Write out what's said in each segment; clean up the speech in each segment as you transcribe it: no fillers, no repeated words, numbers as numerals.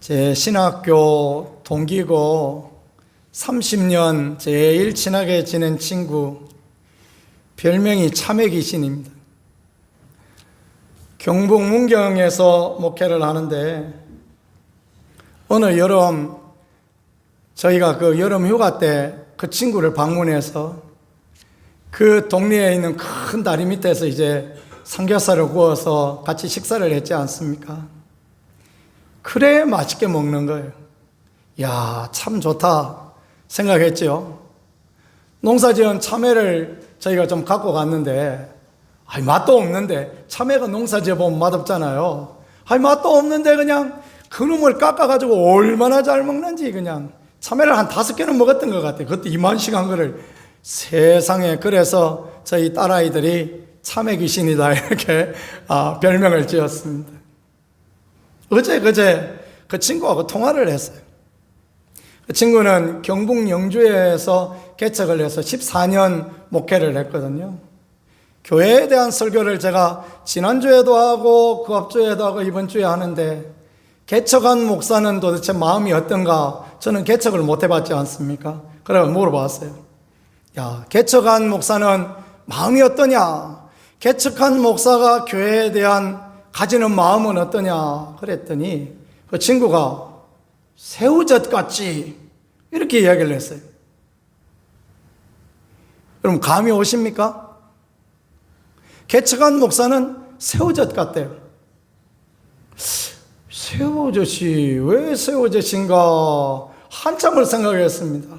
제 신학교 동기고 30년 제일 친하게 지낸 친구, 별명이 참외귀신입니다. 경북 문경에서 목회를 하는데 어느 여름 저희가 그 여름 휴가 때 그 친구를 방문해서 그 동네에 있는 큰 다리 밑에서 이제 삼겹살을 구워서 같이 식사를 했지 않습니까? 그래 맛있게 먹는 거예요. 야, 참 좋다 생각했죠. 농사지은 참외를 저희가 좀 갖고 갔는데 맛도 없는데, 참외가 농사지어 보면 맛없잖아요. 맛도 없는데 그냥 그놈을 깎아가지고 얼마나 잘 먹는지, 그냥 참외를 한 5개는 먹었던 것 같아요. 그것도 이만씩한 거를. 세상에. 그래서 저희 딸아이들이 참외 귀신이다 이렇게 별명을 지었습니다. 그제 그 친구하고 통화를 했어요. 그 친구는 경북 영주에서 개척을 해서 14년 목회를 했거든요. 교회에 대한 설교를 제가 지난주에도 하고 그 앞주에도 하고 이번 주에 하는데, 개척한 목사는 도대체 마음이 어떤가? 저는 개척을 못 해봤지 않습니까? 그래서 물어봤어요. 야, 개척한 목사는 마음이 어떠냐? 개척한 목사가 교회에 대한 가지는 마음은 어떠냐? 그랬더니 그 친구가 새우젓 같지? 이렇게 이야기를 했어요. 그럼 감이 오십니까? 개척한 목사는 새우젓 같대요. 새우젓이 왜 새우젓인가 한참을 생각했습니다.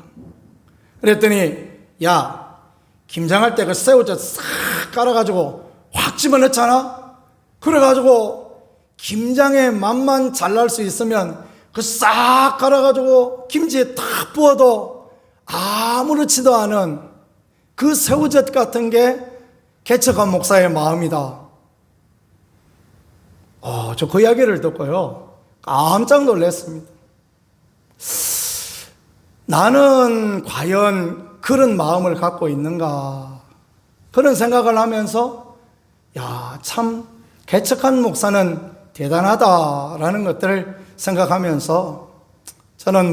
그랬더니 야, 김장할 때 그 새우젓 싹 깔아가지고 확 집어넣잖아. 그래가지고 김장의 맛만 잘 날 수 있으면 그 싹 깔아가지고 김치에 탁 부어도 아무렇지도 않은 그 새우젓 같은 게 개척한 목사의 마음이다. 저 그 이야기를 듣고요, 깜짝 놀랐습니다. 나는 과연 그런 마음을 갖고 있는가? 그런 생각을 하면서 야, 참 개척한 목사는 대단하다라는 것들을 생각하면서 저는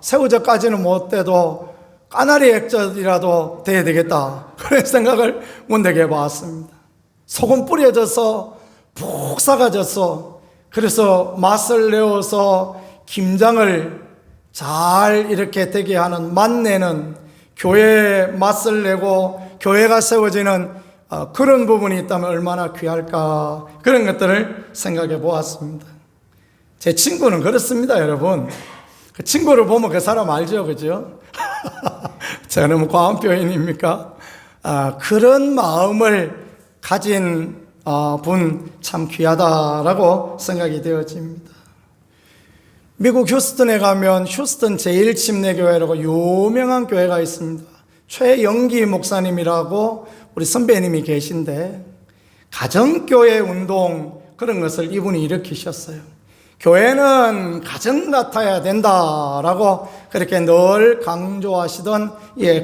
새우젓까지는 못 돼도 까나리 액젓이라도 돼야 되겠다, 그런 생각을 문득 해봤습니다. 소금 뿌려져서 푹 삭아져서, 그래서 맛을 내어서 김장을 잘 이렇게 되게 하는, 맛내는, 교회에 맛을 내고 교회가 세워지는 그런 부분이 있다면 얼마나 귀할까, 그런 것들을 생각해 보았습니다. 제 친구는 그렇습니다, 여러분. 그 친구를 보면 그 사람 알죠, 그죠? 제가 너무 과한 표현입니까? 그런 마음을 가진 분 참 귀하다라고 생각이 되어집니다. 미국 휴스턴에 가면 휴스턴 제1침례교회라고 유명한 교회가 있습니다. 최영기 목사님이라고 우리 선배님이 계신데, 가정교회 운동, 그런 것을 이분이 일으키셨어요. 교회는 가정 같아야 된다라고 그렇게 늘 강조하시던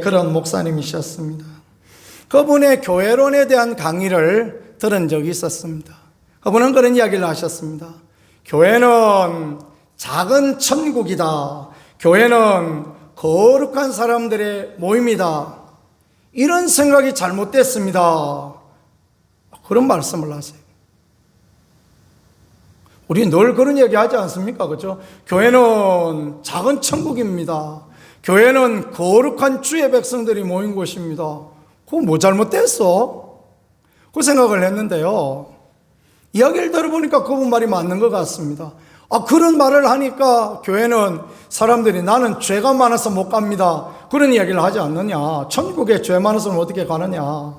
그런 목사님이셨습니다. 그분의 교회론에 대한 강의를 들은 적이 있었습니다. 그분은 그런 이야기를 하셨습니다. 교회는 작은 천국이다. 교회는 거룩한 사람들의 모임이다. 이런 생각이 잘못됐습니다. 그런 말씀을 하세요. 우리 늘 그런 얘기 하지 않습니까? 그렇죠? 교회는 작은 천국입니다. 교회는 거룩한 주의 백성들이 모인 곳입니다. 그거 뭐 잘못됐어? 그 생각을 했는데요, 이야기를 들어보니까 그분 말이 맞는 것 같습니다. 그런 말을 하니까 교회는 사람들이 나는 죄가 많아서 못 갑니다, 그런 이야기를 하지 않느냐. 천국에 죄 많아서는 어떻게 가느냐.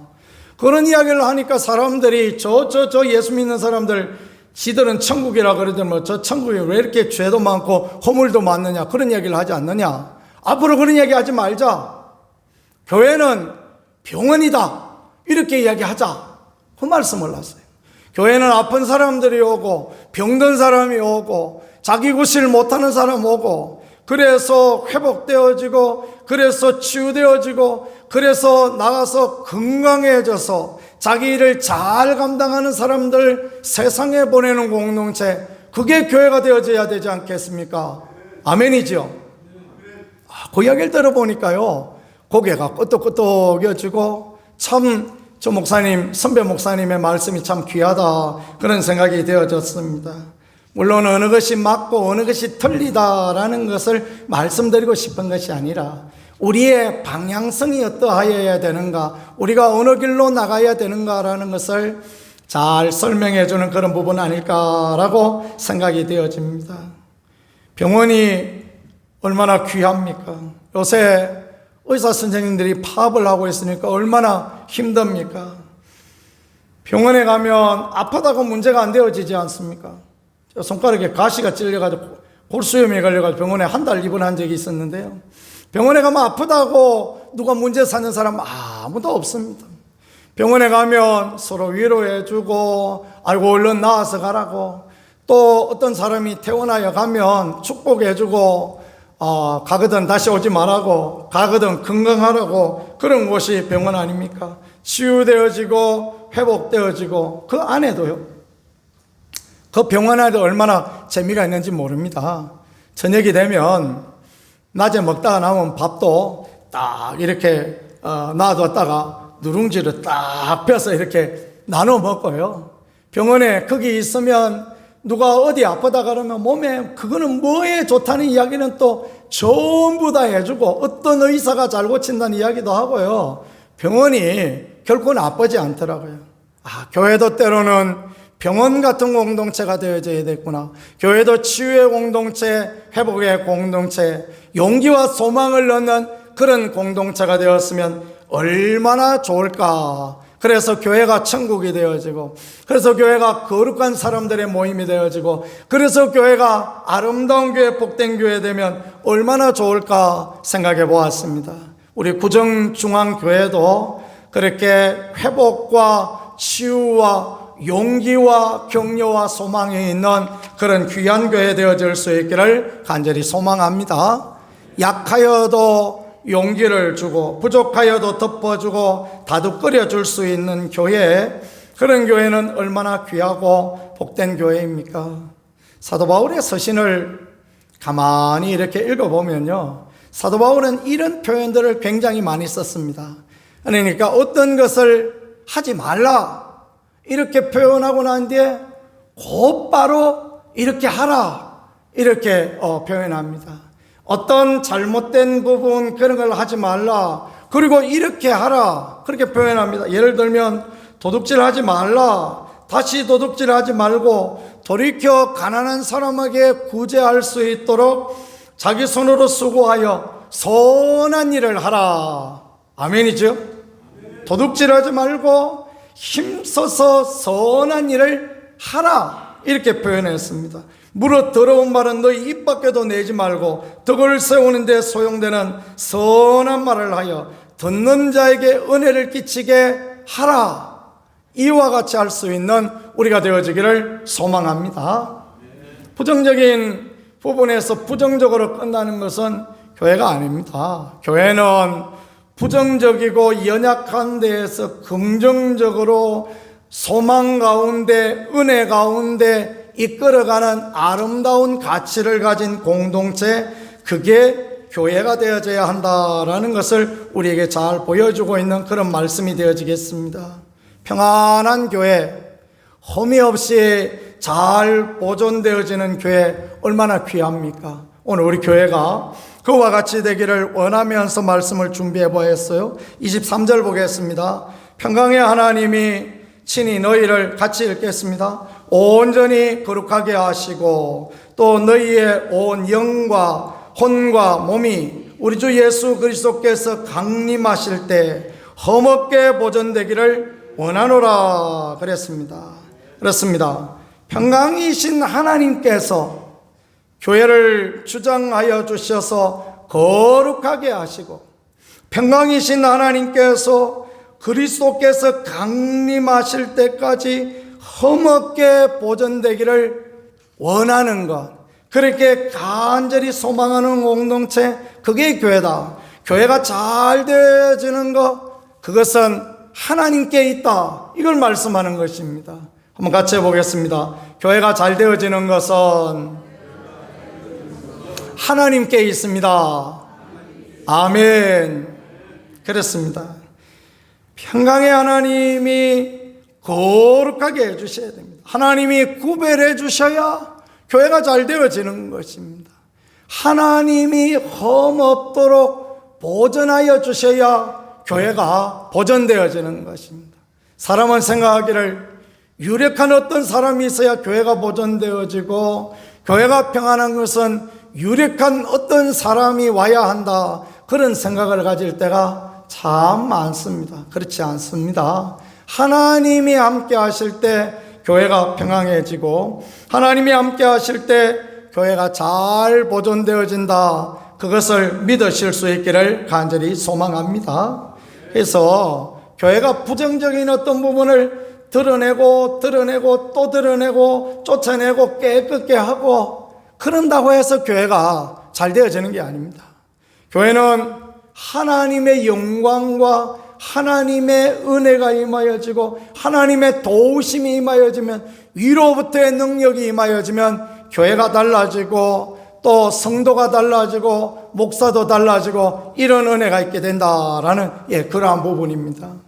그런 이야기를 하니까 사람들이 저 예수 믿는 사람들, 지들은 천국이라 그러더니 저 천국에 왜 이렇게 죄도 많고 허물도 많느냐, 그런 이야기를 하지 않느냐. 앞으로 그런 이야기 하지 말자. 교회는 병원이다, 이렇게 이야기하자, 그 말씀을 하세요. 교회는 아픈 사람들이 오고 병든 사람이 오고 자기 구실 못하는 사람 오고, 그래서 회복되어지고, 그래서 치유되어지고, 그래서 나가서 건강해져서 자기 일을 잘 감당하는 사람들 세상에 보내는 공동체, 그게 교회가 되어져야 되지 않겠습니까? 아멘이죠. 그 이야기를 들어보니까요, 고개가 끄덕끄덕여지고 참 저 목사님, 선배 목사님의 말씀이 참 귀하다, 그런 생각이 되어졌습니다. 물론 어느 것이 맞고 어느 것이 틀리다라는 것을 말씀드리고 싶은 것이 아니라 우리의 방향성이 어떠하여야 되는가, 우리가 어느 길로 나가야 되는가라는 것을 잘 설명해 주는 그런 부분 아닐까라고 생각이 되어집니다. 병원이 얼마나 귀합니까? 요새 의사 선생님들이 파업을 하고 있으니까 얼마나 힘듭니까? 병원에 가면 아프다고 문제가 안 되어지지 않습니까? 손가락에 가시가 찔려가지고 골수염에 걸려가지고 병원에 한 달 입원한 적이 있었는데요, 병원에 가면 아프다고 누가 문제 찾는 사람 아무도 없습니다. 병원에 가면 서로 위로해주고, 아이고 얼른 나와서 가라고, 또 어떤 사람이 퇴원하여 가면 축복해주고, 가거든 다시 오지 말라고, 가거든 건강하라고, 그런 곳이 병원 아닙니까? 치유되어지고 회복되어지고, 그 안에도요, 그 병원 안에도 얼마나 재미가 있는지 모릅니다. 저녁이 되면 낮에 먹다가 남은 밥도 딱 이렇게 놔뒀다가 누룽지를 딱 펴서 이렇게 나눠 먹고요, 병원에 거기 있으면 누가 어디 아프다 그러면 몸에 그거는 뭐에 좋다는 이야기는 또 전부 다 해주고, 어떤 의사가 잘 고친다는 이야기도 하고요, 병원이 결코 나쁘지 않더라고요. 교회도 때로는 병원 같은 공동체가 되어져야 되겠구나. 교회도 치유의 공동체, 회복의 공동체, 용기와 소망을 넣는 그런 공동체가 되었으면 얼마나 좋을까. 그래서 교회가 천국이 되어지고, 그래서 교회가 거룩한 사람들의 모임이 되어지고, 그래서 교회가 아름다운 교회, 복된 교회 되면 얼마나 좋을까 생각해 보았습니다. 우리 구정중앙교회도 그렇게 회복과 치유와 용기와 격려와 소망이 있는 그런 귀한 교회 되어질 수 있기를 간절히 소망합니다. 약하여도 용기를 주고 부족하여도 덮어주고 다독거려 줄 수 있는 교회, 그런 교회는 얼마나 귀하고 복된 교회입니까? 사도 바울의 서신을 가만히 이렇게 읽어보면요, 사도 바울은 이런 표현들을 굉장히 많이 썼습니다. 그러니까 어떤 것을 하지 말라 이렇게 표현하고 난 뒤에 곧바로 이렇게 하라 이렇게 표현합니다. 어떤 잘못된 부분, 그런 걸 하지 말라, 그리고 이렇게 하라, 그렇게 표현합니다. 예를 들면 도둑질 하지 말라, 다시 도둑질 하지 말고 돌이켜 가난한 사람에게 구제할 수 있도록 자기 손으로 수고하여 선한 일을 하라. 아멘이죠? 도둑질 하지 말고 힘써서 선한 일을 하라 이렇게 표현했습니다. 무릇 더러운 말은 너희 입 밖에도 내지 말고 덕을 세우는 데 소용되는 선한 말을 하여 듣는 자에게 은혜를 끼치게 하라. 이와 같이 할 수 있는 우리가 되어지기를 소망합니다. 부정적인 부분에서 부정적으로 끝나는 것은 교회가 아닙니다. 교회는 부정적이고 연약한 데에서 긍정적으로 소망 가운데, 은혜 가운데 이끌어가는 아름다운 가치를 가진 공동체, 그게 교회가 되어져야 한다라는 것을 우리에게 잘 보여주고 있는 그런 말씀이 되어지겠습니다. 평안한 교회, 험이 없이 잘 보존되어지는 교회 얼마나 귀합니까? 오늘 우리 교회가 그와 같이 되기를 원하면서 말씀을 준비해 보았어요. 23절 보겠습니다. 평강의 하나님이 친히 너희를 같이 읽겠습니다. 온전히 거룩하게 하시고 또 너희의 온 영과 혼과 몸이 우리 주 예수 그리스도께서 강림하실 때 험없게 보존되기를 원하노라 그랬습니다. 그렇습니다. 평강이신 하나님께서 교회를 주장하여 주셔서 거룩하게 하시고, 평강이신 하나님께서 그리스도께서 강림하실 때까지 험없게 보존되기를 원하는 것, 그렇게 간절히 소망하는 공동체, 그게 교회다. 교회가 잘 되어지는 것, 그것은 하나님께 있다, 이걸 말씀하는 것입니다. 한번 같이 해보겠습니다. 교회가 잘 되어지는 것은 하나님께 있습니다. 아멘. 그렇습니다. 평강의 하나님이 거룩하게 해주셔야 됩니다. 하나님이 구별해 주셔야 교회가 잘 되어지는 것입니다. 하나님이 흠없도록 보존하여 주셔야 교회가 보존되어지는 것입니다. 사람은 생각하기를 유력한 어떤 사람이 있어야 교회가 보존되어지고, 교회가 평안한 것은 유력한 어떤 사람이 와야 한다, 그런 생각을 가질 때가 참 많습니다. 그렇지 않습니다. 하나님이 함께 하실 때 교회가 평안해지고, 하나님이 함께 하실 때 교회가 잘 보존되어진다, 그것을 믿으실 수 있기를 간절히 소망합니다. 그래서 교회가 부정적인 어떤 부분을 드러내고 또 드러내고 쫓아내고 깨끗게 하고 그런다고 해서 교회가 잘 되어지는 게 아닙니다. 교회는 하나님의 영광과 하나님의 은혜가 임하여지고 하나님의 도우심이 임하여지면, 위로부터의 능력이 임하여지면 교회가 달라지고 또 성도가 달라지고 목사도 달라지고 이런 은혜가 있게 된다라는 그러한 부분입니다.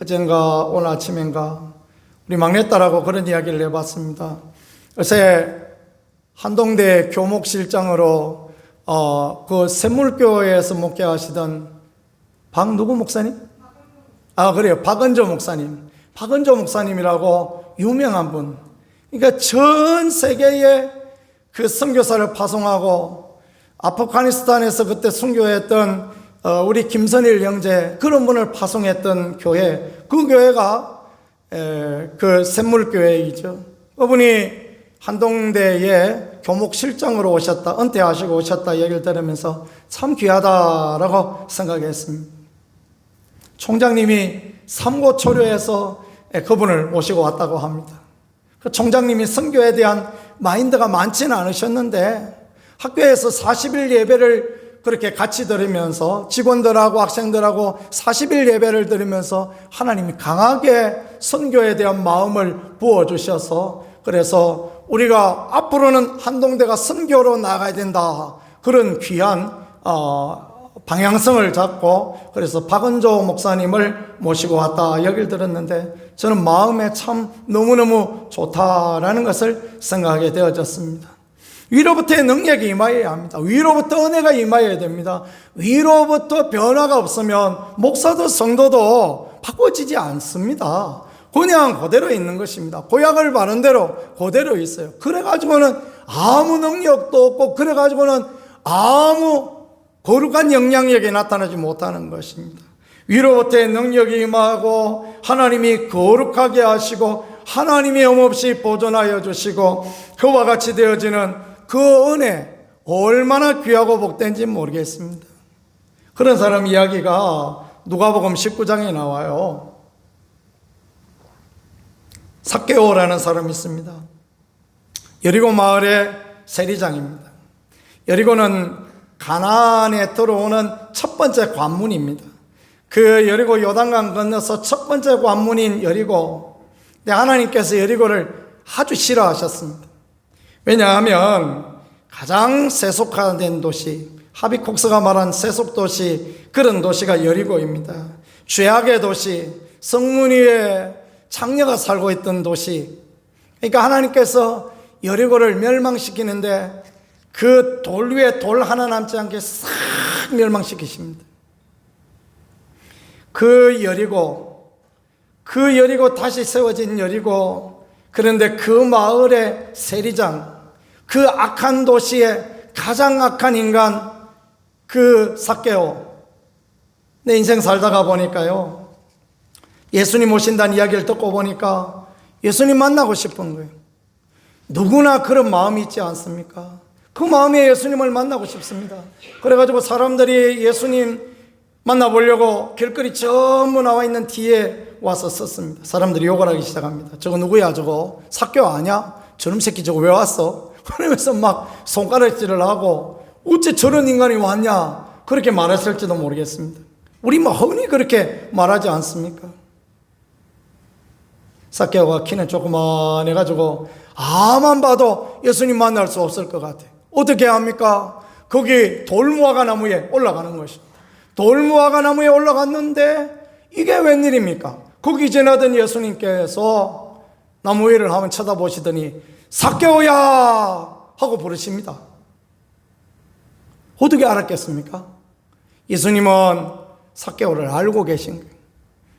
어젠가 오늘 아침인가 우리 막내딸하고 그런 이야기를 해봤습니다. 요새 한동대 교목실장으로 그 샘물교회에서 목회하시던 누구 목사님? 그래요. 박은조 목사님. 박은조 목사님이라고 유명한 분. 그러니까 전 세계에 그 선교사를 파송하고, 아프가니스탄에서 그때 순교했던 우리 김선일 형제, 그런 분을 파송했던 교회, 그 교회가 그 샘물교회이죠. 그분이 한동대에 교목실장으로 오셨다, 은퇴하시고 오셨다 얘기를 들으면서 참 귀하다라고 생각했습니다. 총장님이 삼고초려에서 그분을 모시고 왔다고 합니다. 그 총장님이 선교에 대한 마인드가 많지는 않으셨는데, 학교에서 40일 예배를 그렇게 같이 들으면서, 직원들하고 학생들하고 40일 예배를 들으면서 하나님이 강하게 선교에 대한 마음을 부어주셔서, 그래서 우리가 앞으로는 한동대가 선교로 나가야 된다, 그런 귀한 방향성을 잡고, 그래서 박은조 목사님을 모시고 왔다 얘기를 들었는데, 저는 마음에 참 너무너무 좋다라는 것을 생각하게 되어졌습니다. 위로부터의 능력이 임하여야 합니다. 위로부터 은혜가 임하여야 됩니다. 위로부터 변화가 없으면 목사도 성도도 바꿔지지 않습니다. 그냥 그대로 있는 것입니다. 고약을 바른 대로 그대로 있어요. 그래가지고는 아무 능력도 없고, 그래가지고는 아무 거룩한 영향력이 나타나지 못하는 것입니다. 위로부터의 능력이 임하고, 하나님이 거룩하게 하시고, 하나님이 흠없이 보존하여 주시고, 그와 같이 되어지는 그 은혜, 얼마나 귀하고 복된지 모르겠습니다. 그런 사람 이야기가 누가복음 19장에 나와요. 삭개오라는 사람이 있습니다. 여리고 마을의 세리장입니다. 여리고는 가나안에 들어오는 첫 번째 관문입니다. 그 여리고 요단강 건너서 첫 번째 관문인 여리고, 근데 하나님께서 여리고를 아주 싫어하셨습니다. 왜냐하면 가장 세속화된 도시, 하비콕스가 말한 세속도시, 그런 도시가 여리고입니다. 죄악의 도시, 성문 위에 창녀가 살고 있던 도시. 그러니까 하나님께서 여리고를 멸망시키는데 그 돌 위에 돌 하나 남지 않게 싹 멸망시키십니다. 그 여리고 다시 세워진 여리고, 그런데 그 마을의 세리장, 그 악한 도시의 가장 악한 인간, 그 삭개오, 내 인생 살다가 보니까요, 예수님 오신다는 이야기를 듣고 보니까 예수님 만나고 싶은 거예요. 누구나 그런 마음이 있지 않습니까? 그 마음에 예수님을 만나고 싶습니다. 그래가지고 사람들이 예수님 만나보려고 길거리 전부 나와 있는 뒤에 와서 섰습니다. 사람들이 욕을 하기 시작합니다. 저거 누구야? 저거 삭개오 아냐? 저놈 새끼 저거 왜 왔어? 그러면서 막 손가락질을 하고, 어째 저런 인간이 왔냐? 그렇게 말했을지도 모르겠습니다. 우리 뭐 흔히 그렇게 말하지 않습니까? 삭개오가 키는 조그만해가지고 아만 봐도 예수님 만날 수 없을 것 같아요. 어떻게 합니까? 거기 돌무화과 나무에 올라가는 것입니다. 돌무화과 나무에 올라갔는데 이게 웬일입니까? 거기 지나던 예수님께서 나무 위를 한번 쳐다보시더니 삭개오야 하고 부르십니다. 어떻게 알았겠습니까? 예수님은 삭개오를 알고 계신 거예요.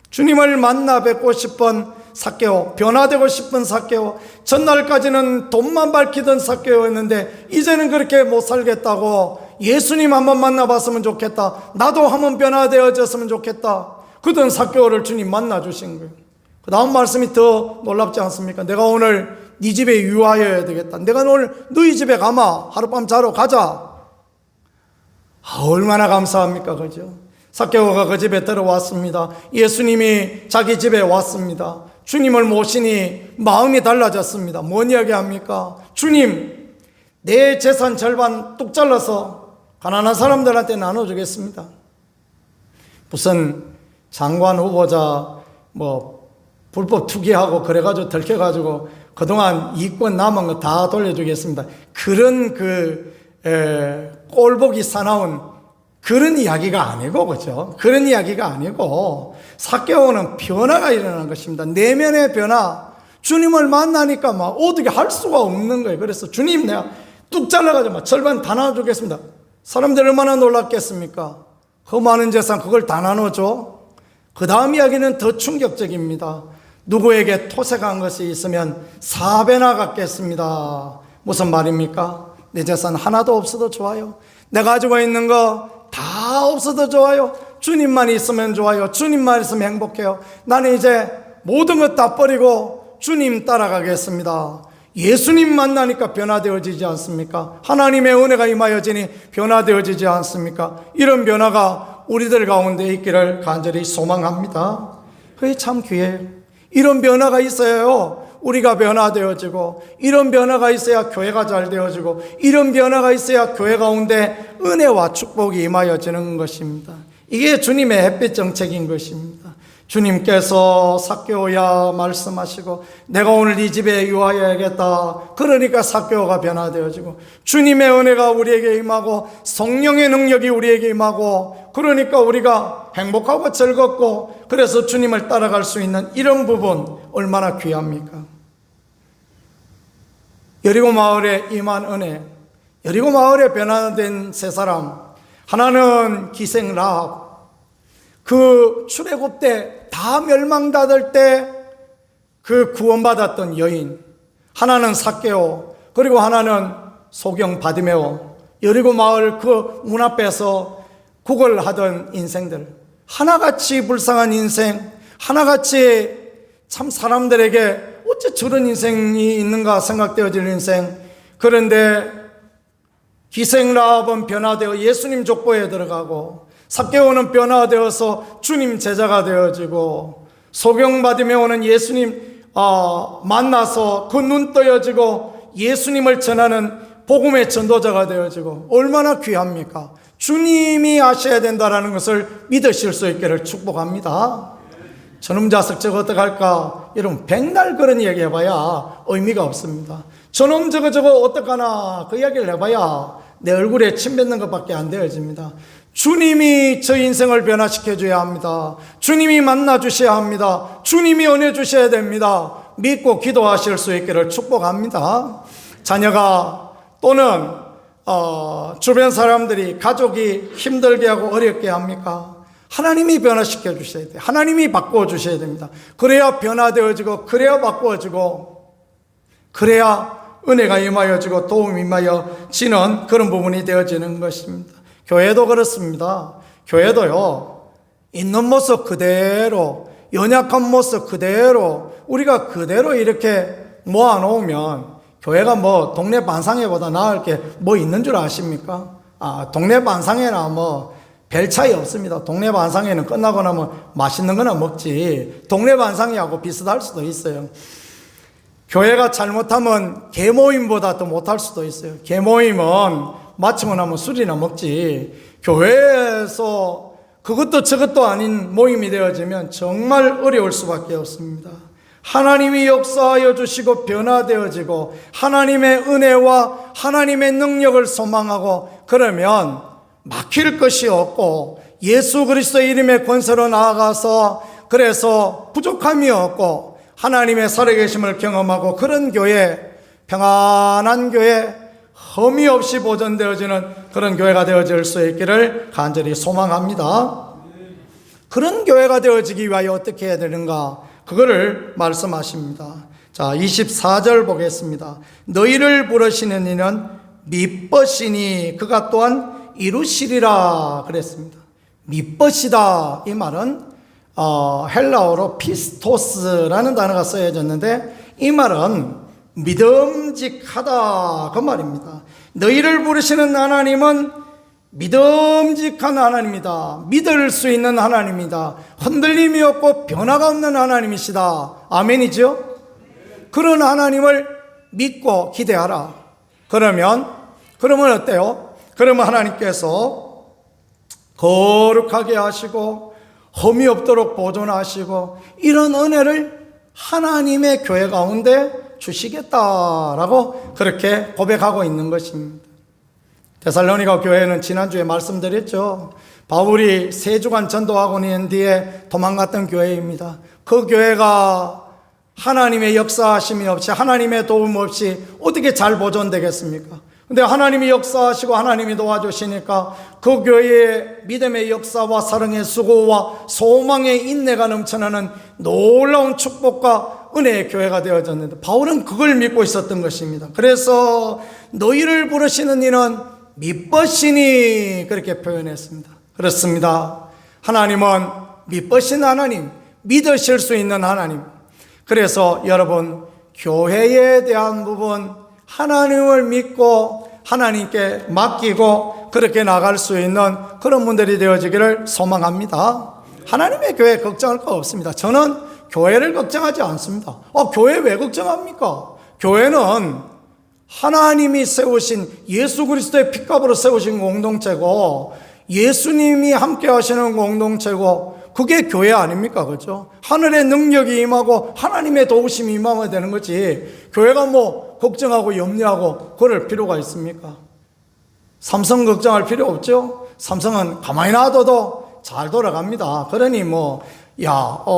주님을 만나 뵙고 싶은 삭개오, 변화되고 싶은 삭개오, 전날까지는 돈만 밝히던 삭개오였는데 이제는 그렇게 못 살겠다고 예수님 한번 만나봤으면 좋겠다, 나도 한번 변화되어졌으면 좋겠다, 그던 삭개오를 주님 만나주신 거예요. 그 다음 말씀이 더 놀랍지 않습니까? 내가 오늘 네 집에 유하여야 되겠다, 내가 오늘 너희 집에 가마 하룻밤 자러 가자. 얼마나 감사합니까? 그죠? 삭개오가 그 집에 들어왔습니다. 예수님이 자기 집에 왔습니다. 주님을 모시니 마음이 달라졌습니다. 뭔 이야기 합니까? 주님, 내 재산 절반 뚝 잘라서 가난한 사람들한테 나눠주겠습니다. 무슨 장관 후보자 불법 투기하고 그래가지고 들켜가지고 그동안 이권 남은 거 다 돌려주겠습니다, 그런 꼴보기 사나운 그런 이야기가 아니고, 그죠? 그런 이야기가 아니고, 삭개오는 변화가 일어나는 것입니다. 내면의 변화. 주님을 만나니까 어떻게 할 수가 없는 거예요. 그래서 주님, 내가 뚝 잘라가지고 절반 다 나눠주겠습니다. 사람들 얼마나 놀랐겠습니까? 그 많은 재산 그걸 다 나눠줘? 그 다음 이야기는 더 충격적입니다. 누구에게 토색한 것이 있으면 4배나 갚겠습니다. 무슨 말입니까? 내 재산 하나도 없어도 좋아요. 내가 가지고 있는 거 다 없어도 좋아요. 주님만 있으면 좋아요. 주님만 있으면 행복해요. 나는 이제 모든 것 다 버리고 주님 따라가겠습니다. 예수님 만나니까 변화되어지지 않습니까? 하나님의 은혜가 임하여지니 변화되어지지 않습니까? 이런 변화가 우리들 가운데 있기를 간절히 소망합니다. 그게 참 귀해요. 이런 변화가 있어요. 우리가 변화되어지고, 이런 변화가 있어야 교회가 잘 되어지고, 이런 변화가 있어야 교회 가운데 은혜와 축복이 임하여지는 것입니다. 이게 주님의 햇빛 정책인 것입니다. 주님께서 삭개오야 말씀하시고 내가 오늘 네 집에 유하여야겠다. 그러니까 삭개오가 변화되어지고 주님의 은혜가 우리에게 임하고 성령의 능력이 우리에게 임하고 그러니까 우리가 행복하고 즐겁고 그래서 주님을 따라갈 수 있는 이런 부분 얼마나 귀합니까? 여리고 마을에 임한 은혜, 여리고 마을에 변화된 세 사람, 하나는 기생 라합, 그 출애굽 때 다 멸망받을 때 그 구원받았던 여인, 하나는 삭개오, 그리고 하나는 소경 바디메오, 여리고 마을 그 문 앞에서 구걸하던 인생들, 하나같이 불쌍한 인생, 하나같이 참 사람들에게 어째 저런 인생이 있는가 생각되어질 인생. 그런데 기생 라합은 변화되어 예수님 족보에 들어가고 삭개오는 변화되어서 주님 제자가 되어지고 소경 바디메오는 예수님 만나서 그 눈 떠여지고 예수님을 전하는 복음의 전도자가 되어지고 얼마나 귀합니까? 주님이 하셔야 된다는 것을 믿으실 수 있기를 축복합니다. 저놈 자식 저거 어떡할까? 여러분 백날 그런 이야기 해봐야 의미가 없습니다. 저놈 저거 어떡하나 그 이야기를 해봐야 내 얼굴에 침 뱉는 것밖에 안 되어집니다. 주님이 저 인생을 변화시켜 줘야 합니다. 주님이 만나 주셔야 합니다. 주님이 은혜 주셔야 됩니다. 믿고 기도하실 수 있기를 축복합니다. 자녀가 또는 주변 사람들이 가족이 힘들게 하고 어렵게 합니까? 하나님이 변화시켜 주셔야 돼요. 하나님이 바꾸어 주셔야 됩니다. 그래야 변화되어지고 그래야 바꾸어지고 그래야 은혜가 임하여지고 도움이 임하여지는 그런 부분이 되어지는 것입니다. 교회도 그렇습니다. 교회도요, 있는 모습 그대로, 연약한 모습 그대로 우리가 그대로 이렇게 모아놓으면 교회가 동네 반상회보다 나을 게 있는 줄 아십니까? 동네 반상회나 별 차이 없습니다. 동네 반상회는 끝나고 나면 맛있는 거나 먹지 동네 반상회하고 비슷할 수도 있어요. 교회가 잘못하면 개모임보다 더 못할 수도 있어요. 개모임은 마치고 나면 술이나 먹지 교회에서 그것도 저것도 아닌 모임이 되어지면 정말 어려울 수밖에 없습니다. 하나님이 역사하여 주시고 변화되어지고 하나님의 은혜와 하나님의 능력을 소망하고 그러면 막힐 것이 없고 예수 그리스도의 이름의 권세로 나아가서 그래서 부족함이 없고 하나님의 살아계심을 경험하고 그런 교회, 평안한 교회, 흠이 없이 보존되어지는 그런 교회가 되어질 수 있기를 간절히 소망합니다. 그런 교회가 되어지기 위하여 어떻게 해야 되는가? 그거를 말씀하십니다. 자, 24절 보겠습니다. 너희를 부르시는 이는 미벗이니 그가 또한 이루시리라 그랬습니다. 미벗이다 이 말은 헬라어로 피스토스라는 단어가 쓰여졌는데 이 말은 믿음직하다 그 말입니다. 너희를 부르시는 하나님은 믿음직한 하나님이다. 믿을 수 있는 하나님이다. 흔들림이 없고 변화가 없는 하나님이시다. 아멘이죠? 그런 하나님을 믿고 기대하라. 그러면 어때요? 그러면 하나님께서 거룩하게 하시고 흠이 없도록 보존하시고 이런 은혜를 하나님의 교회 가운데 주시겠다라고 그렇게 고백하고 있는 것입니다. 데살로니가 교회는 지난주에 말씀드렸죠. 바울이 3주간 전도하고 난 뒤에 도망갔던 교회입니다. 그 교회가 하나님의 역사하심이 없이 하나님의 도움 없이 어떻게 잘 보존되겠습니까? 근데 하나님이 역사하시고 하나님이 도와주시니까 그 교회의 믿음의 역사와 사랑의 수고와 소망의 인내가 넘쳐나는 놀라운 축복과 은혜의 교회가 되어졌는데 바울은 그걸 믿고 있었던 것입니다. 그래서 너희를 부르시는 이는 미벗이니 그렇게 표현했습니다. 그렇습니다. 하나님은 미벗인 하나님, 믿으실 수 있는 하나님. 그래서 여러분 교회에 대한 부분 하나님을 믿고 하나님께 맡기고 그렇게 나갈 수 있는 그런 분들이 되어지기를 소망합니다. 하나님의 교회 걱정할 거 없습니다. 저는 교회를 걱정하지 않습니다. 교회 왜 걱정합니까? 교회는 하나님이 세우신 예수 그리스도의 피값으로 세우신 공동체고 예수님이 함께 하시는 공동체고 그게 교회 아닙니까? 그렇죠? 하늘의 능력이 임하고 하나님의 도우심이 임하면 되는 거지 교회가 뭐 걱정하고 염려하고 그럴 필요가 있습니까? 삼성 걱정할 필요 없죠? 삼성은 가만히 놔둬도 잘 돌아갑니다. 그러니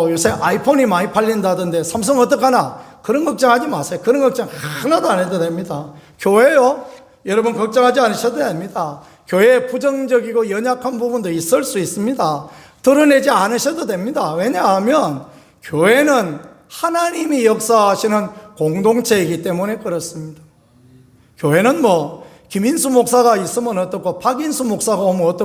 요새 아이폰이 많이 팔린다던데 삼성 어떡하나? 그런 걱정하지 마세요. 그런 걱정 하나도 안 해도 됩니다. 교회요? 여러분 걱정하지 않으셔도 됩니다. 교회에 부정적이고 연약한 부분도 있을 수 있습니다. 드러내지 않으셔도 됩니다. 왜냐하면 교회는 하나님이 역사하시는 공동체이기 때문에 그렇습니다. 교회는 김인수 목사가 있으면 어떻고 박인수 목사가 오면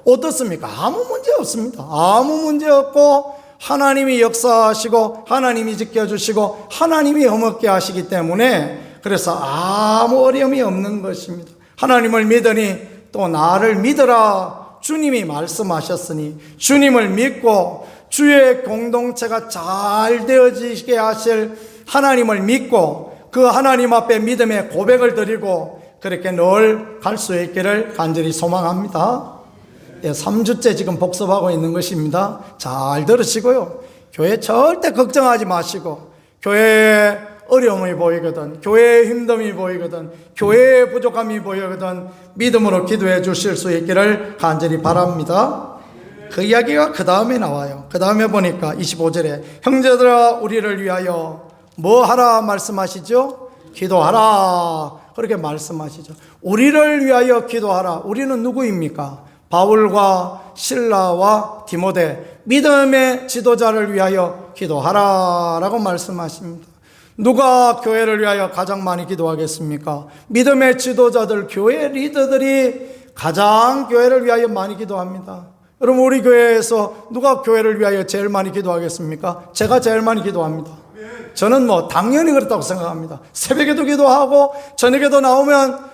어떻습니까? 아무 문제 없습니다. 아무 문제 없고 하나님이 역사하시고 하나님이 지켜주시고 하나님이 허먹게 하시기 때문에 그래서 아무 어려움이 없는 것입니다. 하나님을 믿으니 또 나를 믿으라 주님이 말씀하셨으니 주님을 믿고 주의 공동체가 잘 되어지게 하실 하나님을 믿고 그 하나님 앞에 믿음의 고백을 드리고 그렇게 늘 갈 수 있기를 간절히 소망합니다. 3주째 지금 복습하고 있는 것입니다. 잘 들으시고요. 교회 절대 걱정하지 마시고 교회에 어려움이 보이거든 교회에 힘듦이 보이거든 교회에 부족함이 보이거든 믿음으로 기도해 주실 수 있기를 간절히 바랍니다. 그 이야기가 그 다음에 나와요. 그 다음에 보니까 25절에 형제들아 우리를 위하여 뭐 하라 말씀하시죠? 기도하라 그렇게 말씀하시죠. 우리를 위하여 기도하라. 우리는 누구입니까? 바울과 실라와 디모데 믿음의 지도자를 위하여 기도하라 라고 말씀하십니다. 누가 교회를 위하여 가장 많이 기도하겠습니까? 믿음의 지도자들 교회 리더들이 가장 교회를 위하여 많이 기도합니다. 여러분 우리 교회에서 누가 교회를 위하여 제일 많이 기도하겠습니까? 제가 제일 많이 기도합니다. 저는 당연히 그렇다고 생각합니다. 새벽에도 기도하고 저녁에도 나오면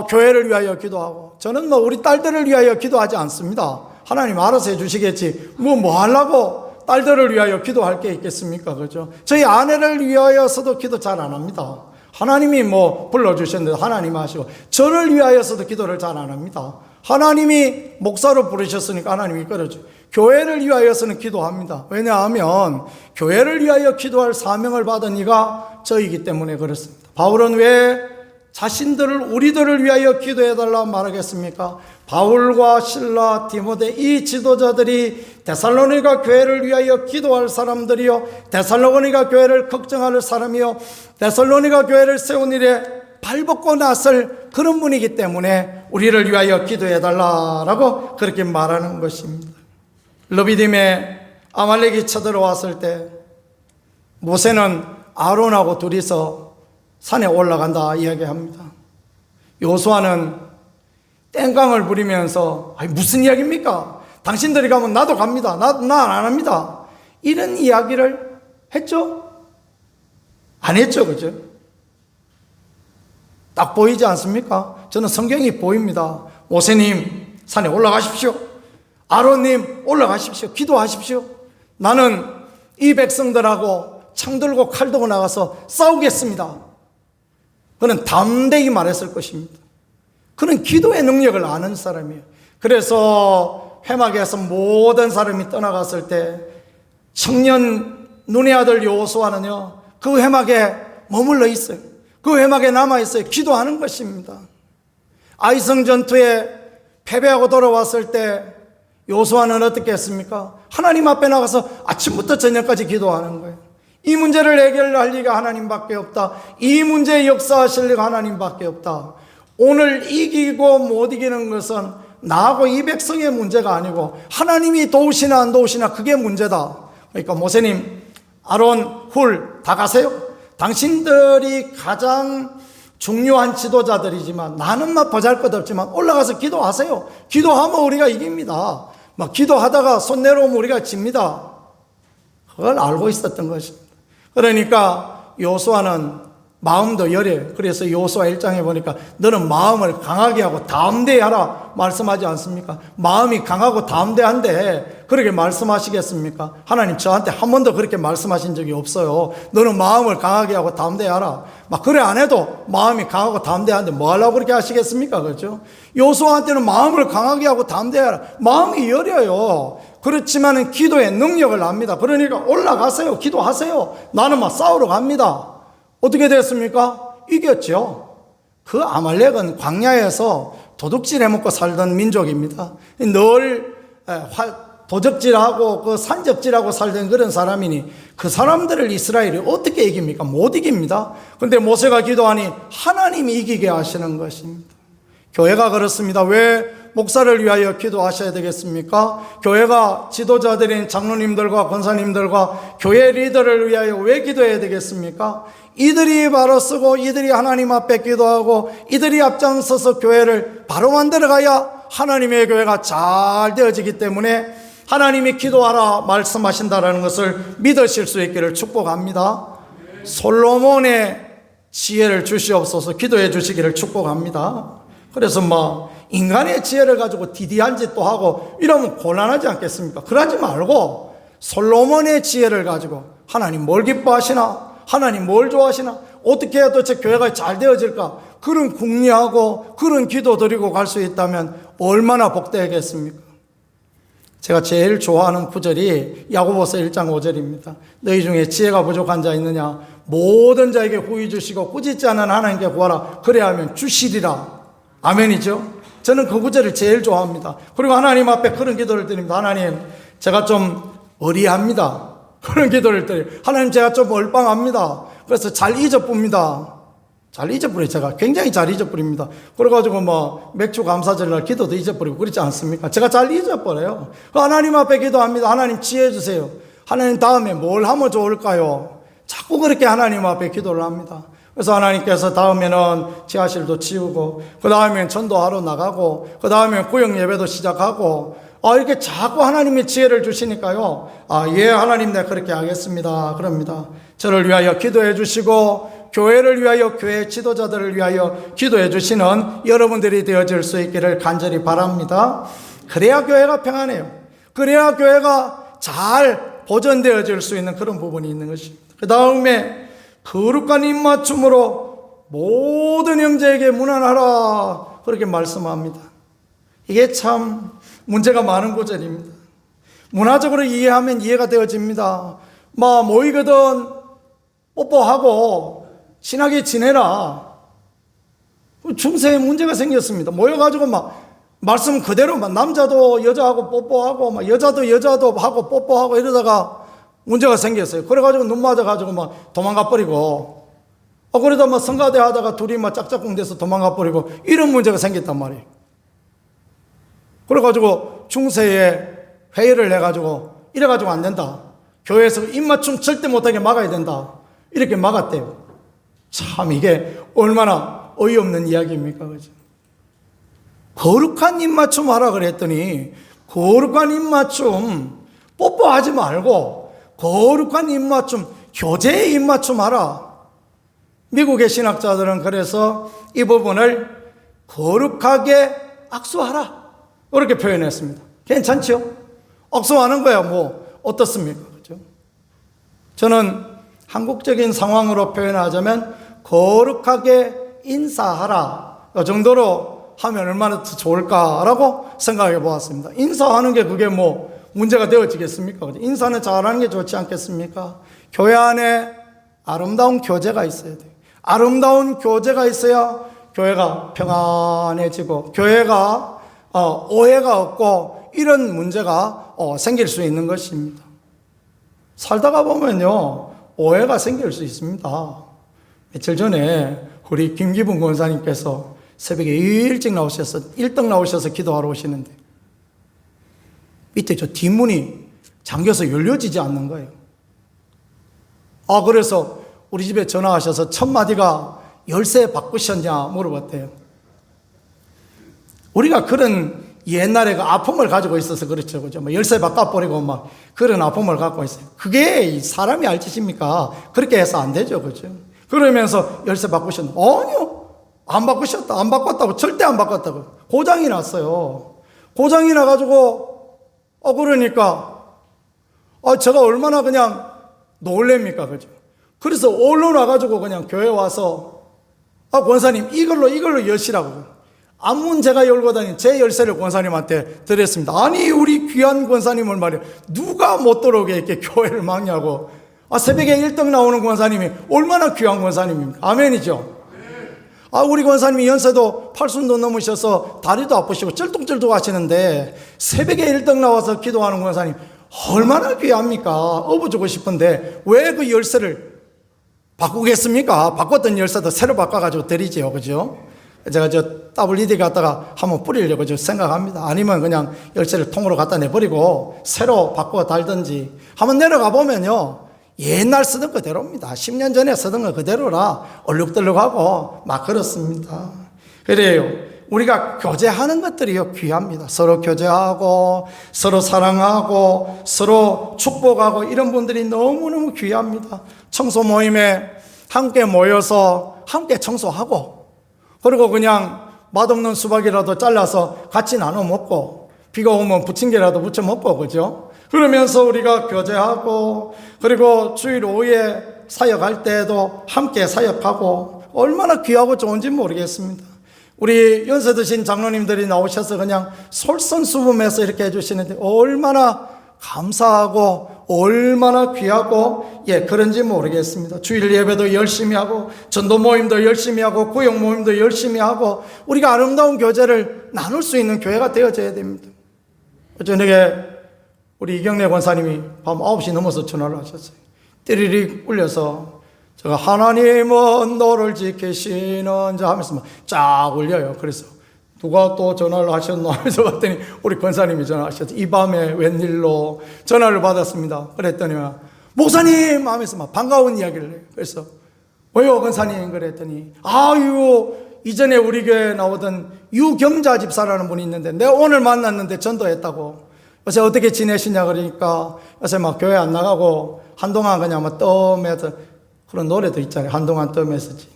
교회를 위하여 기도하고 저는 우리 딸들을 위하여 기도하지 않습니다. 하나님 알아서 해주시겠지 뭐 하려고 딸들을 위하여 기도할 게 있겠습니까? 그렇죠? 저희 아내를 위하여서도 기도 잘 안 합니다. 하나님이 불러주셨는데 하나님 하시고 저를 위하여서도 기도를 잘 안 합니다. 하나님이 목사로 부르셨으니까 하나님이 이끌어줘. 교회를 위하여서는 기도합니다. 왜냐하면 교회를 위하여 기도할 사명을 받은 이가 저이기 때문에 그렇습니다. 바울은 왜 우리들을 위하여 기도해달라 말하겠습니까? 바울과 실라, 디모데 이 지도자들이 데살로니가 교회를 위하여 기도할 사람들이요, 데살로니가 교회를 걱정할 사람이요, 데살로니가 교회를 세운 일에 발벗고 나설 그런 분이기 때문에 우리를 위하여 기도해달라라고 그렇게 말하는 것입니다. 르비딤에 아말렉이 쳐들어왔을 때 모세는 아론하고 둘이서 산에 올라간다 이야기합니다. 여호수아는 땡깡을 부리면서 무슨 이야기입니까? 당신들이 가면 나도 갑니다. 나 안 합니다. 이런 이야기를 했죠? 안 했죠, 그죠? 딱 보이지 않습니까? 저는 성경이 보입니다. 모세님 산에 올라가십시오. 아론님 올라가십시오. 기도하십시오. 나는 이 백성들하고 창 들고 칼 들고 나가서 싸우겠습니다. 그는 담대히 말했을 것입니다. 그는 기도의 능력을 아는 사람이에요. 그래서 회막에서 모든 사람이 떠나갔을 때 청년 눈의 아들 여호수아는요, 그 회막에 머물러 있어요. 그 회막에 남아있어요. 기도하는 것입니다. 아이성 전투에 패배하고 돌아왔을 때 여호수아는 어떻게 했습니까? 하나님 앞에 나가서 아침부터 저녁까지 기도하는 거예요. 이 문제를 해결할 리가 하나님밖에 없다. 이 문제에 역사하실 리가 하나님밖에 없다. 오늘 이기고 못 이기는 것은 나하고 이 백성의 문제가 아니고 하나님이 도우시나 안 도우시나 그게 문제다. 그러니까 모세님, 아론, 훌 다 가세요. 당신들이 가장 중요한 지도자들이지만 나는 막 보잘것없지만 올라가서 기도하세요. 기도하면 우리가 이깁니다. 막 기도하다가 손 내려오면 우리가 집니다. 그걸 알고 있었던 것입니다. 그러니까 여호수아는 마음도 여려요. 그래서 여호수아 1장에 보니까 너는 마음을 강하게 하고 담대히 하라 말씀하지 않습니까? 마음이 강하고 담대한데 그렇게 말씀하시겠습니까? 하나님 저한테 한 번도 그렇게 말씀하신 적이 없어요. 너는 마음을 강하게 하고 담대히 하라. 막 그래 안 해도 마음이 강하고 담대한데 뭐 하려고 그렇게 하시겠습니까? 그렇죠? 여호수아한테는 마음을 강하게 하고 담대히 하라. 마음이 여려요. 그렇지만은 기도의 능력을 압니다. 그러니까 올라가세요. 기도하세요. 나는 막 싸우러 갑니다. 어떻게 됐습니까? 이겼죠. 그 아말렉은 광야에서 도둑질 해먹고 살던 민족입니다. 늘 도적질하고 그 산적질하고 살던 그런 사람이니 그 사람들을 이스라엘이 어떻게 이깁니까? 못 이깁니다. 그런데 모세가 기도하니 하나님이 이기게 하시는 것입니다. 교회가 그렇습니다. 왜 목사를 위하여 기도하셔야 되겠습니까? 교회가 지도자들인 장로님들과 권사님들과 교회 리더를 위하여 왜 기도해야 되겠습니까? 이들이 바로 쓰고 이들이 하나님 앞에 기도하고 이들이 앞장서서 교회를 바로 만들어가야 하나님의 교회가 잘 되어지기 때문에 하나님이 기도하라 말씀하신다라는 것을 믿으실 수 있기를 축복합니다. 솔로몬의 지혜를 주시옵소서. 기도해 주시기를 축복합니다. 그래서 인간의 지혜를 가지고 디디한 짓도 하고 이러면 곤란하지 않겠습니까? 그러지 말고 솔로몬의 지혜를 가지고 하나님 뭘 기뻐하시나? 하나님 뭘 좋아하시나? 어떻게 해야 도대체 교회가 잘 되어질까? 그런 궁리하고 그런 기도 드리고 갈 수 있다면 얼마나 복되겠습니까? 제가 제일 좋아하는 구절이 야고보서 1장 5절입니다. 너희 중에 지혜가 부족한 자 있느냐? 모든 자에게 후히 주시고 꾸짖지 않은 하나님께 구하라. 그래야 하면 주시리라. 아멘이죠? 저는 그 구절을 제일 좋아합니다. 그리고 하나님 앞에 그런 기도를 드립니다. 하나님, 제가 좀 어리합니다. 그런 기도를 드려요. 하나님, 제가 좀 얼빵합니다. 그래서 잘 잊어붑니다. 잘 잊어버려요. 제가 굉장히 잘 잊어버립니다. 그래가지고 맥주 감사절날 기도도 잊어버리고 그렇지 않습니까? 제가 잘 잊어버려요. 하나님 앞에 기도합니다. 하나님 지혜 주세요. 하나님 다음에 뭘 하면 좋을까요? 자꾸 그렇게 하나님 앞에 기도를 합니다. 그래서 하나님께서 다음에는 지하실도 치우고 그 다음엔 전도하러 나가고 그 다음엔 구역 예배도 시작하고 이렇게 자꾸 하나님의 지혜를 주시니까요. 예, 하나님, 네, 그렇게 하겠습니다. 그럽니다. 저를 위하여 기도해 주시고 교회를 위하여, 교회 지도자들을 위하여 기도해 주시는 여러분들이 되어질 수 있기를 간절히 바랍니다. 그래야 교회가 평안해요. 그래야 교회가 잘 보존되어질 수 있는 그런 부분이 있는 것입니다. 그 다음에 거룩한 입맞춤으로 모든 형제에게 문안하라 그렇게 말씀합니다. 이게 참 문제가 많은 구절입니다. 문화적으로 이해하면 이해가 되어집니다. 막 모이거든 뽀뽀하고 친하게 지내라. 중세에 문제가 생겼습니다. 모여가지고 막 말씀 그대로 막 남자도 여자하고 뽀뽀하고 막 여자도 여자도 하고 뽀뽀하고 이러다가 문제가 생겼어요. 그래가지고 눈 맞아가지고 막 도망가 버리고 그러다 막 성가대 하다가 둘이 막 짝짝꿍 돼서 도망가 버리고 이런 문제가 생겼단 말이에요. 그래가지고 중세에 회의를 해가지고 이래가지고 안 된다. 교회에서 입맞춤 절대 못하게 막아야 된다. 이렇게 막았대요. 참 이게 얼마나 어이없는 이야기입니까? 그죠? 거룩한 입맞춤 하라 그랬더니 거룩한 입맞춤 뽀뽀하지 말고 거룩한 입맞춤 교제의 입맞춤 하라. 미국의 신학자들은 그래서 이 부분을 거룩하게 악수하라 이렇게 표현했습니다. 괜찮죠? 악수하는 거야 뭐 어떻습니까? 그죠? 저는 한국적인 상황으로 표현하자면 거룩하게 인사하라 이 정도로 하면 얼마나 더 좋을까라고 생각해 보았습니다. 인사하는 게 그게 뭐 문제가 되어지겠습니까? 인사는 잘하는 게 좋지 않겠습니까? 교회 안에 아름다운 교제가 있어야 돼요. 아름다운 교제가 있어야 교회가 평안해지고 교회가 오해가 없고 이런 문제가 생길 수 있는 것입니다. 살다가 보면요 오해가 생길 수 있습니다. 며칠 전에 우리 김기분 권사님께서 새벽에 일찍 나오셔서 1등 나오셔서 기도하러 오시는데 밑에 저 뒷문이 잠겨서 열려지지 않는 거예요. 그래서 우리 집에 전화하셔서 첫 마디가 열쇠 바꾸셨냐 물어봤대요. 우리가 그런 옛날에 그 아픔을 가지고 있어서 그렇죠. 그죠? 뭐 열쇠 바꿔버리고 막 그런 아픔을 갖고 있어요. 그게 사람이 알 짓입니까? 그렇게 해서 안 되죠. 그죠? 그러면서 열쇠 바꾸셨나? 아니요. 안 바꾸셨다. 안 바꿨다고. 절대 안 바꿨다고. 고장이 났어요. 고장이 나가지고, 그러니까, 제가 얼마나 그냥 놀랍니까? 그죠? 그래서 얼른 와가지고 그냥 교회 와서, 권사님, 이걸로 여시라고. 앞문 제가 열고 다닌 제 열쇠를 권사님한테 드렸습니다. 아니, 우리 귀한 권사님을 말이야. 누가 못 들어오게 이렇게 교회를 막냐고. 새벽에 1등 나오는 권사님이 얼마나 귀한 권사님입니까? 아멘이죠? 우리 권사님이 연세도 80도 넘으셔서 다리도 아프시고 쩔뚝쩔뚝 하시는데 새벽에 1등 나와서 기도하는 권사님 얼마나 귀합니까? 업어주고 싶은데 왜 그 열쇠를 바꾸겠습니까? 바꿨던 열쇠도 새로 바꿔가지고 드리지요. 그죠? 제가 저 WD 갖다가 한번 뿌리려고 생각합니다. 아니면 그냥 열쇠를 통으로 갖다 내버리고 새로 바꿔 달든지 한번 내려가 보면요. 옛날 쓰던 그대로입니다. 10년 전에 쓰던 거 그대로라 얼룩덜룩하고 막 그렇습니다. 그래요. 우리가 교제하는 것들이요 귀합니다. 서로 교제하고 서로 사랑하고 서로 축복하고 이런 분들이 너무너무 귀합니다. 청소 모임에 함께 모여서 함께 청소하고 그리고 그냥 맛없는 수박이라도 잘라서 같이 나눠 먹고 비가 오면 부침개라도 부쳐 먹고 그죠? 그러면서 우리가 교제하고 그리고 주일 오후에 사역할 때에도 함께 사역하고 얼마나 귀하고 좋은지 모르겠습니다. 우리 연세 드신 장로님들이 나오셔서 그냥 솔선수범해서 이렇게 해주시는데 얼마나 감사하고 얼마나 귀하고 그런지 모르겠습니다. 주일 예배도 열심히 하고 전도 모임도 열심히 하고 구역 모임도 열심히 하고 우리가 아름다운 교제를 나눌 수 있는 교회가 되어져야 됩니다. 저녁에 우리 이경래 권사님이 밤 9시 넘어서 전화를 하셨어요. 띠리릭 울려서 제가 하나님은 너를 지키시는 자 하면서 막 쫙 울려요. 그래서 누가 또 전화를 하셨나 하면서 봤더니 우리 권사님이 전화하셨어요. 이 밤에 웬일로 전화를 받았습니다. 그랬더니 목사님 하면서 막 반가운 이야기를 해요. 그래서 왜요 권사님 그랬더니 이전에 우리 교회에 나오던 유경자 집사라는 분이 있는데 내가 오늘 만났는데 전도했다고. 요새 어떻게 지내시냐 그러니까 요새 막 교회 안 나가고 한동안 그냥 막 떠매서 그런 노래도 있잖아요. 한동안 떠매서지.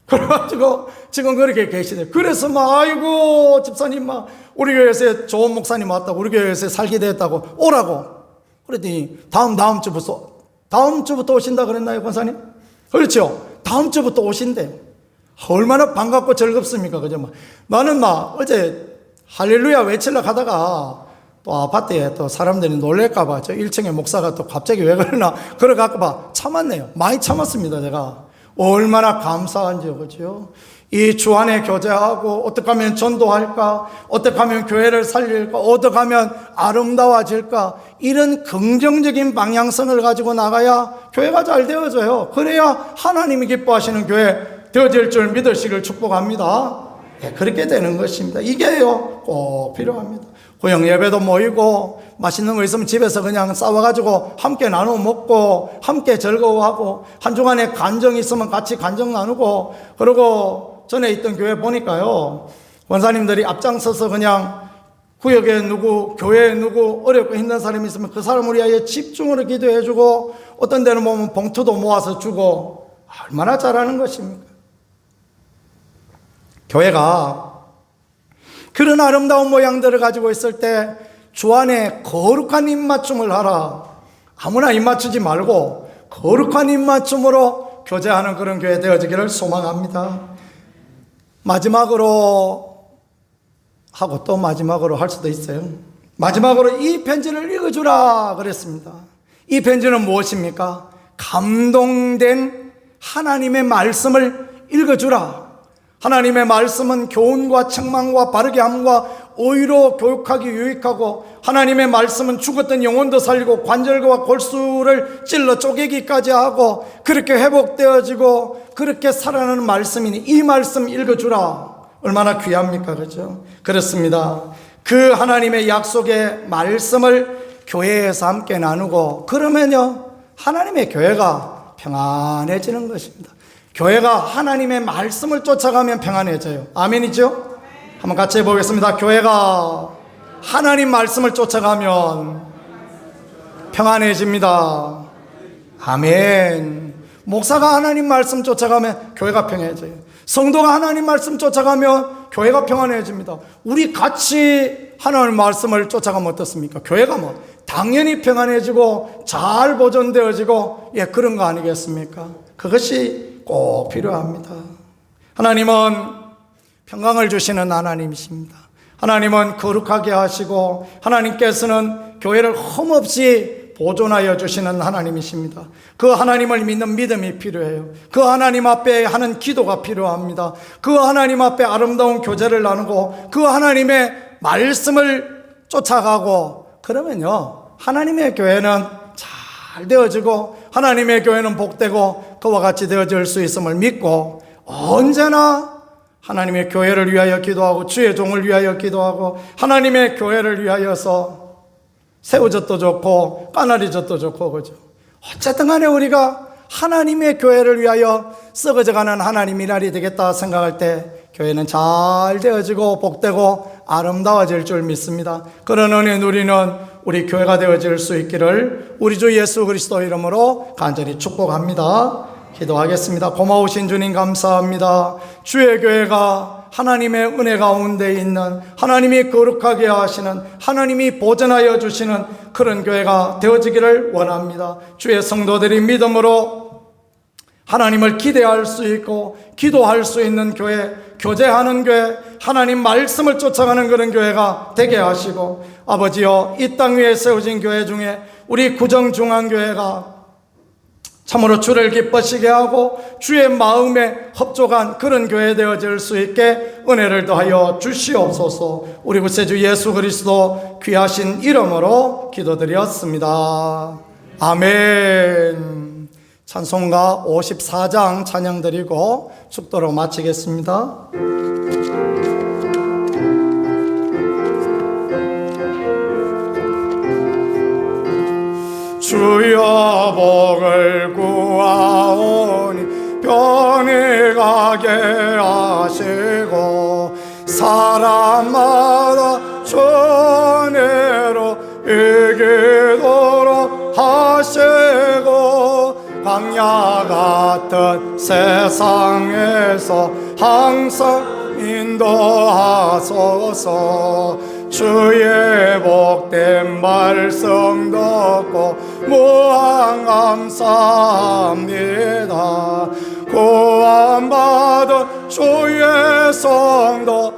그래가지고 지금 그렇게 계시대요. 그래서 아이고 집사님 우리 교회에서 좋은 목사님 왔다고 우리 교회에서 살게 됐다고 오라고. 그랬더니 다음 주부터 오신다 그랬나요 권사님? 그렇죠. 다음 주부터 오신대. 얼마나 반갑고 즐겁습니까? 그죠? 나는 어제 할렐루야 외치려고 하다가 또 아파트에 또 사람들이 놀랄까봐 저 1층에 목사가 또 갑자기 왜 그러나 그러갈까봐 참았네요. 많이 참았습니다. 제가 얼마나 감사한지요. 그죠? 이 주안에 교제하고 어떻게 하면 전도할까, 어떻게 하면 교회를 살릴까, 어떻게 하면 아름다워질까, 이런 긍정적인 방향성을 가지고 나가야 교회가 잘 되어져요. 그래야 하나님이 기뻐하시는 교회 되어질 줄 믿으시길 축복합니다. 네, 그렇게 되는 것입니다. 이게요 꼭 필요합니다. 호영 예배도 모이고 맛있는 거 있으면 집에서 그냥 싸워가지고 함께 나눠 먹고 함께 즐거워하고 한 주간에 간정 있으면 같이 간정 나누고, 그리고 전에 있던 교회 보니까요 원사님들이 앞장서서 그냥 구역에 누구, 교회에 누구 어렵고 힘든 사람이 있으면 그 사람을 위하여 집중으로 기도해주고, 어떤 데는 보면 봉투도 모아서 주고, 얼마나 잘하는 것입니까? 교회가 그런 아름다운 모양들을 가지고 있을 때 주 안에 거룩한 입맞춤을 하라. 아무나 입맞추지 말고 거룩한 입맞춤으로 교제하는 그런 교회 되어지기를 소망합니다. 마지막으로 하고 또 마지막으로 할 수도 있어요. 마지막으로 이 편지를 읽어주라 그랬습니다. 이 편지는 무엇입니까? 감동된 하나님의 말씀을 읽어주라. 하나님의 말씀은 교훈과 책망과 바르게 함과 의로 교육하기 유익하고, 하나님의 말씀은 죽었던 영혼도 살리고 관절과 골수를 찔러 쪼개기까지 하고 그렇게 회복되어지고 그렇게 살아나는 말씀이니 이 말씀 읽어주라. 얼마나 귀합니까? 그렇죠? 그렇습니다. 그 하나님의 약속의 말씀을 교회에서 함께 나누고 그러면요 하나님의 교회가 평안해지는 것입니다. 교회가 하나님의 말씀을 쫓아가면 평안해져요. 아멘이죠? 한번 같이 해보겠습니다. 교회가 하나님 말씀을 쫓아가면 평안해집니다. 아멘. 목사가 하나님 말씀 쫓아가면 교회가 평안해져요. 성도가 하나님 말씀 쫓아가면 교회가 평안해집니다. 우리 같이 하나님 말씀을 쫓아가면 어떻습니까? 교회가 당연히 평안해지고 잘 보존되어지고 그런 거 아니겠습니까? 그것이 꼭 필요합니다. 하나님은 평강을 주시는 하나님이십니다. 하나님은 거룩하게 하시고 하나님께서는 교회를 흠없이 보존하여 주시는 하나님이십니다. 그 하나님을 믿는 믿음이 필요해요. 그 하나님 앞에 하는 기도가 필요합니다. 그 하나님 앞에 아름다운 교제를 나누고 그 하나님의 말씀을 쫓아가고 그러면요 하나님의 교회는 잘 되어지고 하나님의 교회는 복되고 그와 같이 되어질 수 있음을 믿고 언제나 하나님의 교회를 위하여 기도하고 주의 종을 위하여 기도하고 하나님의 교회를 위하여서 새우젓도 좋고 까나리젓도 좋고 그죠? 어쨌든 간에 우리가 하나님의 교회를 위하여 썩어져가는 하나님의 날이 되겠다 생각할 때 교회는 잘 되어지고 복되고 아름다워질 줄 믿습니다. 그런 은혜 누리는 우리 교회가 되어질 수 있기를 우리 주 예수 그리스도 이름으로 간절히 축복합니다. 기도하겠습니다. 고마우신 주님 감사합니다. 주의 교회가 하나님의 은혜 가운데 있는 하나님이 거룩하게 하시는 하나님이 보존하여 주시는 그런 교회가 되어지기를 원합니다. 주의 성도들이 믿음으로 하나님을 기대할 수 있고 기도할 수 있는 교회, 교제하는 교회, 하나님 말씀을 쫓아가는 그런 교회가 되게 하시고 아버지여 이 땅 위에 세워진 교회 중에 우리 구정중앙교회가 참으로 주를 기뻐시게 하고 주의 마음에 협족한 그런 교회 되어질 수 있게 은혜를 더하여 주시옵소서. 우리 구세주 예수 그리스도 귀하신 이름으로 기도드렸습니다. 아멘. 찬송가 54장 찬양 드리고 축도로 마치겠습니다. 주여 복을 구하오니 편히 가게 하시고 사람마다 전해로 이기도록 하시고 광야 같은 세상에서 항상 인도하소서. 주의 복된 말씀 듣고 무한 감사합니다. 구원받은 주의 성도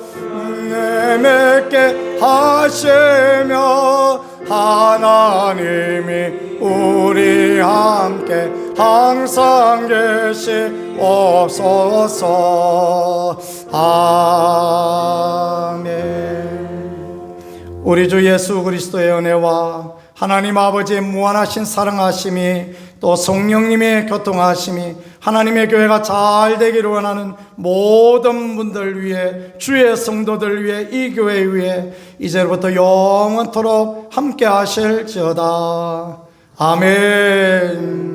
맺게 하시며 하나님이 우리 함께 항상 계시옵소서. 아멘. 우리 주 예수 그리스도의 은혜와 하나님 아버지의 무한하신 사랑하심이 또 성령님의 교통하심이 하나님의 교회가 잘 되기를 원하는 모든 분들 위해, 주의 성도들 위해, 이 교회 위해 이제부터 영원토록 함께 하실지어다. 아멘.